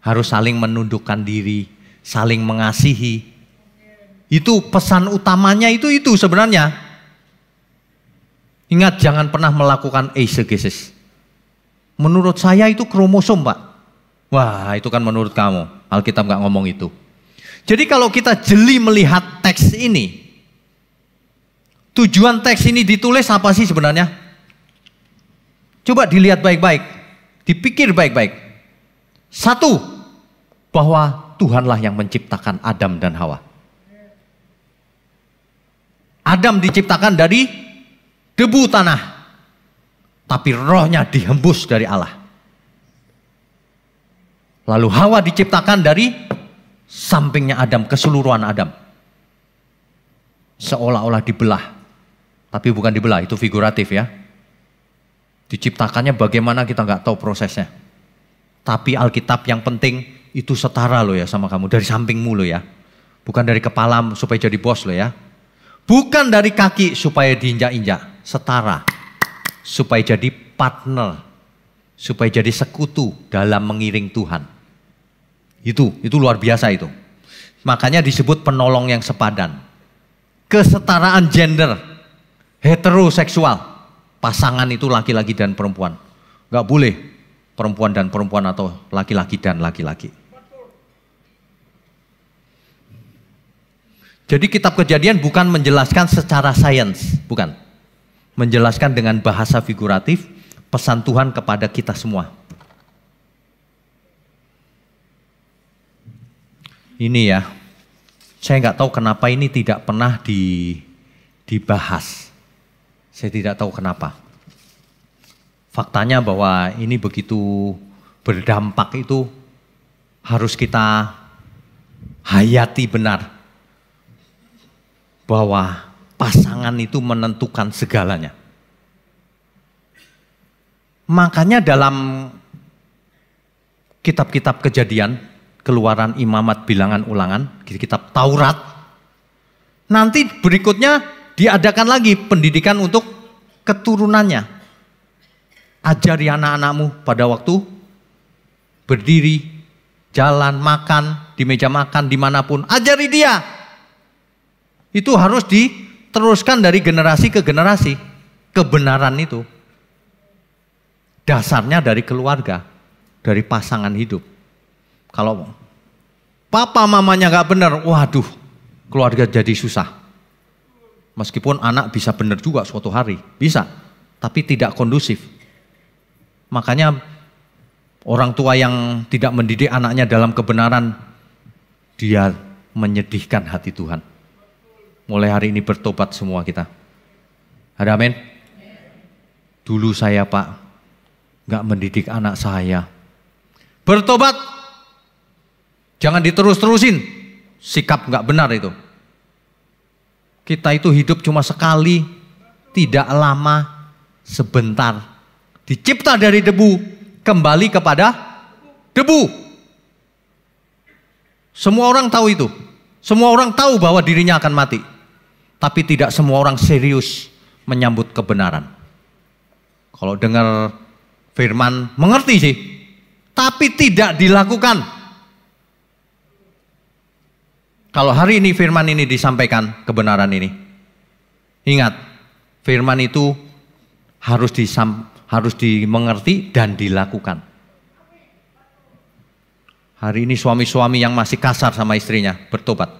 Harus saling menundukkan diri, saling mengasihi. Itu pesan utamanya itu sebenarnya. Ingat, jangan pernah melakukan eisegesis. Menurut saya itu kromosom, Pak. Wah, itu kan menurut kamu. Alkitab nggak ngomong itu. Jadi kalau kita jeli melihat teks ini, tujuan teks ini ditulis apa sih sebenarnya? Coba dilihat baik-baik, dipikir baik-baik. Satu, bahwa Tuhanlah yang menciptakan Adam dan Hawa. Adam diciptakan dari debu tanah, tapi rohnya dihembus dari Allah. Lalu Hawa diciptakan dari sampingnya Adam, keseluruhan Adam. Seolah-olah dibelah. Tapi bukan dibelah, itu figuratif ya. Diciptakannya bagaimana kita nggak tahu prosesnya. Tapi Alkitab yang penting itu setara loh ya sama kamu. Dari sampingmu loh ya. Bukan dari kepala supaya jadi bos loh ya. Bukan dari kaki supaya diinjak-injak. Setara. Supaya jadi partner. Supaya jadi sekutu dalam mengiring Tuhan. Itu luar biasa itu. Makanya disebut penolong yang sepadan. Kesetaraan gender, heteroseksual, pasangan itu laki-laki dan perempuan. Gak boleh perempuan dan perempuan atau laki-laki dan laki-laki. Jadi kitab Kejadian bukan menjelaskan secara sains, bukan. Menjelaskan dengan bahasa figuratif pesan Tuhan kepada kita semua. Ini ya, saya nggak tahu kenapa ini tidak pernah dibahas. Saya tidak tahu kenapa. Faktanya bahwa ini begitu berdampak itu harus kita hayati benar. Bahwa pasangan itu menentukan segalanya. Makanya dalam kitab-kitab Kejadian, Keluaran, Imamat, Bilangan, Ulangan, kitab Taurat, nanti berikutnya diadakan lagi pendidikan untuk keturunannya. Ajari anak-anakmu pada waktu berdiri, jalan, makan, di meja makan, dimanapun. Ajari dia. Itu harus diteruskan dari generasi ke generasi. Kebenaran itu. Dasarnya dari keluarga, dari pasangan hidup. Kalau papa mamanya gak benar, waduh, keluarga jadi susah. Meskipun anak bisa benar juga suatu hari, bisa, tapi tidak kondusif. Makanya orang tua yang tidak mendidik anaknya dalam kebenaran, dia menyedihkan hati Tuhan. mulai hari ini bertobat semua kita. Ada amin? Dulu saya Pak, nggak mendidik anak saya. Bertobat, jangan diterus-terusin. Sikap nggak benar itu. Kita itu hidup cuma sekali, tidak lama, sebentar. Dicipta dari debu, kembali kepada debu. Semua orang tahu itu. Semua orang tahu bahwa dirinya akan mati. Tapi tidak semua orang serius menyambut kebenaran. Kalau dengar firman, mengerti sih. Tapi tidak dilakukan. Kalau hari ini firman ini disampaikan, kebenaran ini. Ingat, firman itu harus dimengerti dan dilakukan. Hari ini suami-suami yang masih kasar sama istrinya, bertobat.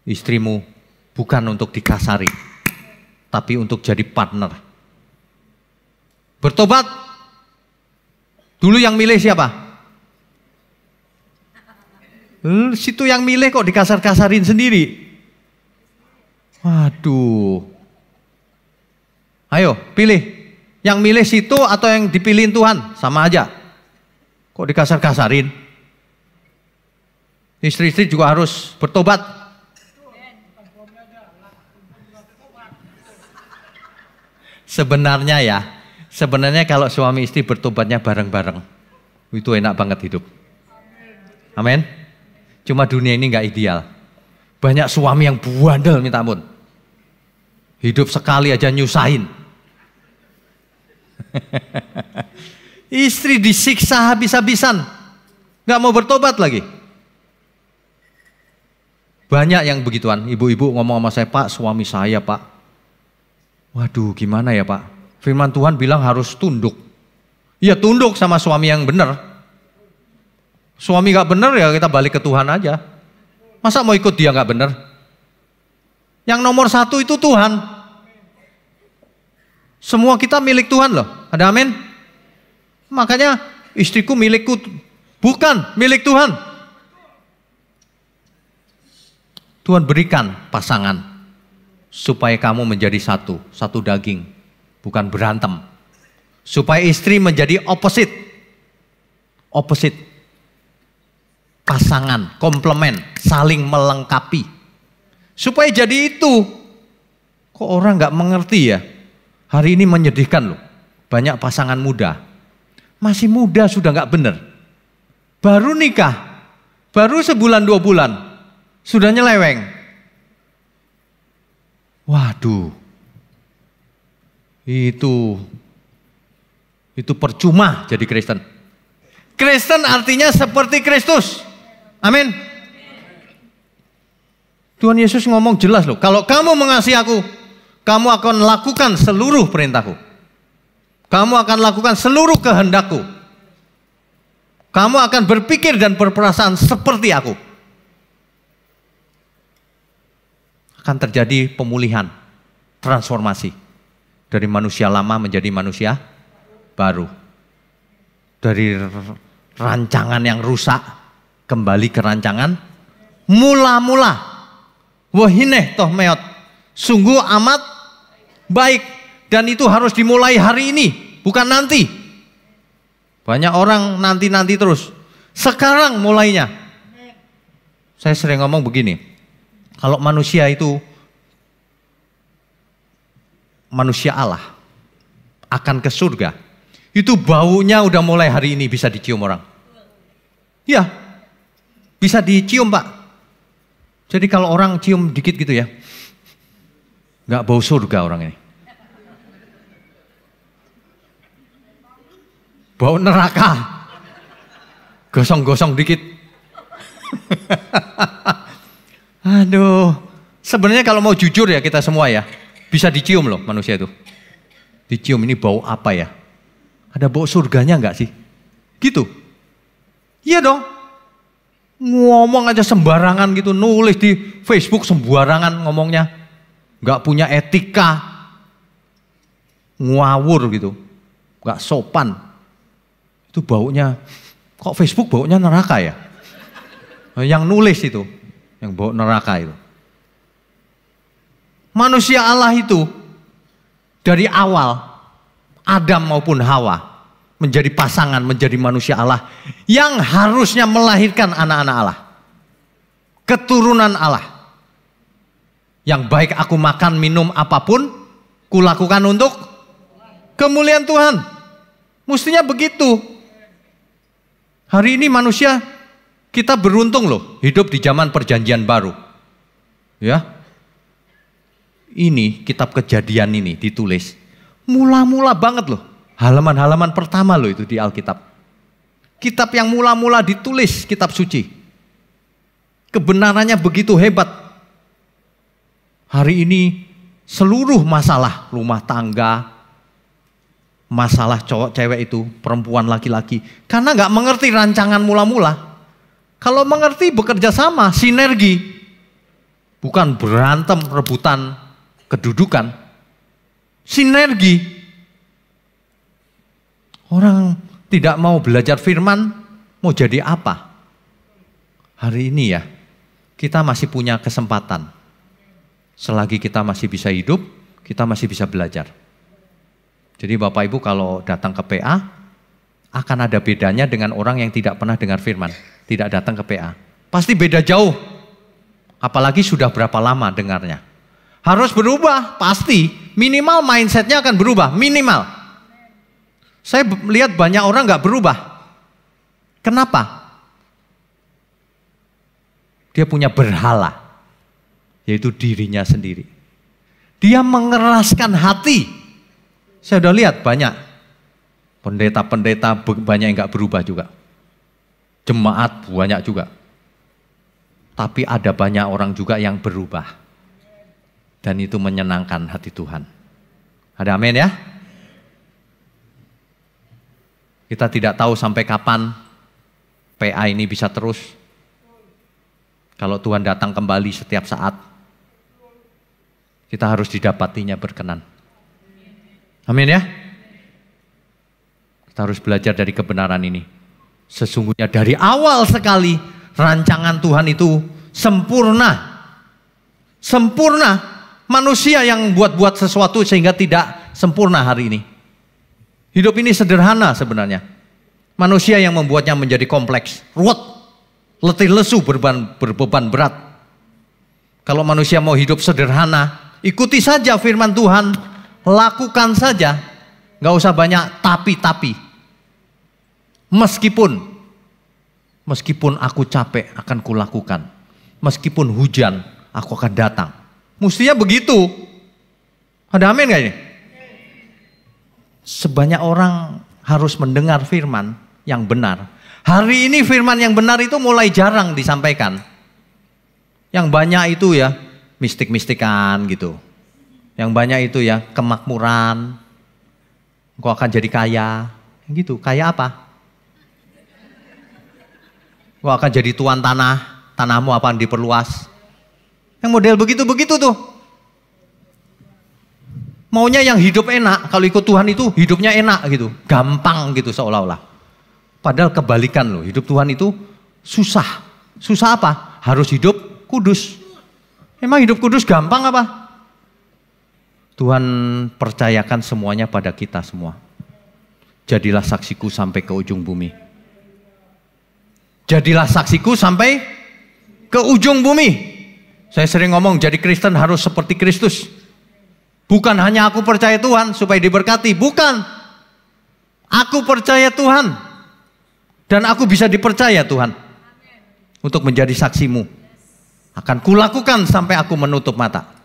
Istrimu bukan untuk dikasari, tapi untuk jadi partner. Bertobat. Dulu yang milih siapa? Situ yang milih kok dikasar-kasarin sendiri. Waduh. Ayo pilih. Yang milih situ atau yang dipilihin Tuhan? Sama aja. Kok dikasar-kasarin? Istri-istri juga harus bertobat. Sebenarnya kalau suami istri bertobatnya bareng-bareng, itu enak banget hidup. Amin. Cuma dunia ini nggak ideal. Banyak suami yang bandel minta ampun. Hidup sekali aja nyusahin. Istri disiksa habis-habisan, nggak mau bertobat lagi. Banyak yang begituan, ibu-ibu ngomong sama saya, Pak, suami saya Pak. Waduh, gimana ya Pak? Firman Tuhan bilang harus tunduk. Ya tunduk sama suami yang benar. Suami gak benar ya kita balik ke Tuhan aja. Masa mau ikut dia gak benar? Yang nomor satu itu Tuhan. Semua kita milik Tuhan loh. Ada amin? Makanya istriku milikku, bukan milik Tuhan. Tuhan berikan pasangan supaya kamu menjadi satu daging, bukan berantem. Supaya istri menjadi opposite, pasangan, komplement, saling melengkapi. Supaya jadi itu. Kok orang nggak mengerti ya? Hari ini menyedihkan loh. Banyak pasangan muda, masih muda sudah nggak bener. Baru nikah, baru sebulan 2 bulan. Sudah nyeleweng. Waduh. Itu percuma jadi Kristen. Kristen artinya seperti Kristus. Amin. Tuhan Yesus ngomong jelas loh. Kalau kamu mengasihi aku, kamu akan lakukan seluruh perintahku. Kamu akan lakukan seluruh kehendakku. Kamu akan berpikir dan berperasaan seperti aku. Akan terjadi pemulihan, transformasi. Dari manusia lama menjadi manusia baru. Dari rancangan yang rusak, kembali ke rancangan mula-mula. Wahineh toh meot. Sungguh amat baik. Dan itu harus dimulai hari ini, bukan nanti. Banyak orang nanti-nanti terus. Sekarang mulainya. Saya sering ngomong begini. Kalau manusia itu manusia Allah akan ke surga, itu baunya udah mulai hari ini bisa dicium orang. Ya, bisa dicium Pak. Jadi kalau orang cium dikit gitu ya, nggak bau surga orang ini. Bau neraka. Gosong-gosong dikit. Aduh, sebenarnya kalau mau jujur ya kita semua ya, bisa dicium loh manusia itu. Dicium ini bau apa ya? Ada bau surganya enggak sih? Gitu. Iya dong. Ngomong aja sembarangan gitu, nulis di Facebook sembarangan ngomongnya. Enggak punya etika. Ngawur gitu. Enggak sopan. Itu baunya, kok Facebook baunya neraka ya? Yang nulis itu. Yang bau neraka itu. Manusia Allah itu dari awal Adam maupun Hawa menjadi pasangan, menjadi manusia Allah yang harusnya melahirkan anak-anak Allah, keturunan Allah. Yang baik aku makan minum apapun kulakukan untuk kemuliaan Tuhan. Mestinya begitu. Hari ini manusia kita beruntung loh hidup di zaman perjanjian baru. Ya. Ini kitab Kejadian ini ditulis mula-mula banget loh. Halaman-halaman pertama loh itu di Alkitab. Kitab yang mula-mula ditulis, kitab suci. Kebenarannya begitu hebat. Hari ini seluruh masalah rumah tangga, masalah cowok cewek itu, perempuan laki-laki, karena nggak mengerti rancangan mula-mula. Kalau mengerti bekerja sama, sinergi, bukan berantem, rebutan kedudukan, sinergi. Orang tidak mau belajar firman, mau jadi apa? Hari ini ya, kita masih punya kesempatan. Selagi kita masih bisa hidup, kita masih bisa belajar. Jadi Bapak Ibu kalau datang ke PA, akan ada bedanya dengan orang yang tidak pernah dengar firman, tidak datang ke PA. Pasti beda jauh, apalagi sudah berapa lama dengarnya. Harus berubah, pasti. Minimal mindsetnya akan berubah, minimal. Saya lihat banyak orang nggak berubah. Kenapa? Dia punya berhala, yaitu dirinya sendiri. Dia mengeraskan hati. Saya udah lihat banyak pendeta-pendeta banyak yang nggak berubah juga. Jemaat banyak juga. Tapi ada banyak orang juga yang berubah. Dan itu menyenangkan hati Tuhan. Ada amin ya? Kita tidak tahu sampai kapan PA ini bisa terus. Kalau Tuhan datang kembali setiap saat, kita harus didapatinya berkenan. Amin ya? Kita harus belajar dari kebenaran ini. Sesungguhnya dari awal sekali rancangan Tuhan itu sempurna. Sempurna. Manusia yang buat-buat sesuatu sehingga tidak sempurna hari ini. Hidup ini sederhana sebenarnya. Manusia yang membuatnya menjadi kompleks, ruwet, letih lesu, berbeban berat. Kalau manusia mau hidup sederhana, ikuti saja firman Tuhan, lakukan saja, nggak usah banyak tapi. Meskipun aku capek akan kulakukan, meskipun hujan aku akan datang. Mestinya begitu. Ada amin gak ini? Sebanyak orang harus mendengar firman yang benar. Hari ini firman yang benar itu mulai jarang disampaikan. Yang banyak itu ya mistik-mistikan gitu. Yang banyak itu ya kemakmuran. Engkau akan jadi kaya. Gitu, kaya apa? Engkau akan jadi tuan tanah. Tanahmu akan diperluas. Yang model begitu-begitu tuh. Maunya yang hidup enak. Kalau ikut Tuhan itu hidupnya enak gitu. Gampang gitu seolah-olah. Padahal kebalikan loh. Hidup Tuhan itu susah. Susah apa? Harus hidup kudus. Emang hidup kudus gampang apa? Tuhan percayakan semuanya pada kita semua. Jadilah saksiku sampai ke ujung bumi. Jadilah saksiku sampai ke ujung bumi. Saya sering ngomong jadi Kristen harus seperti Kristus. Bukan hanya aku percaya Tuhan supaya diberkati. Bukan. Aku percaya Tuhan. Dan aku bisa dipercaya Tuhan. Untuk menjadi saksimu. Akan kulakukan sampai aku menutup mata.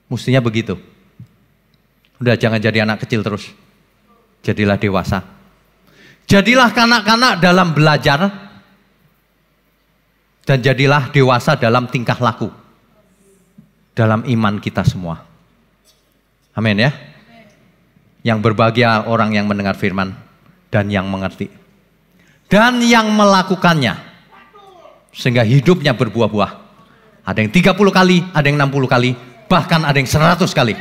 Mestinya begitu. Udah jangan jadi anak kecil terus. Jadilah dewasa. Jadilah kanak-kanak dalam belajar. Dan jadilah dewasa dalam tingkah laku. Dalam iman kita semua. Amin ya. Yang berbahagia orang yang mendengar firman. Dan yang mengerti. Dan yang melakukannya. Sehingga hidupnya berbuah-buah. Ada yang 30 kali, ada yang 60 kali. Bahkan ada yang 100 kali.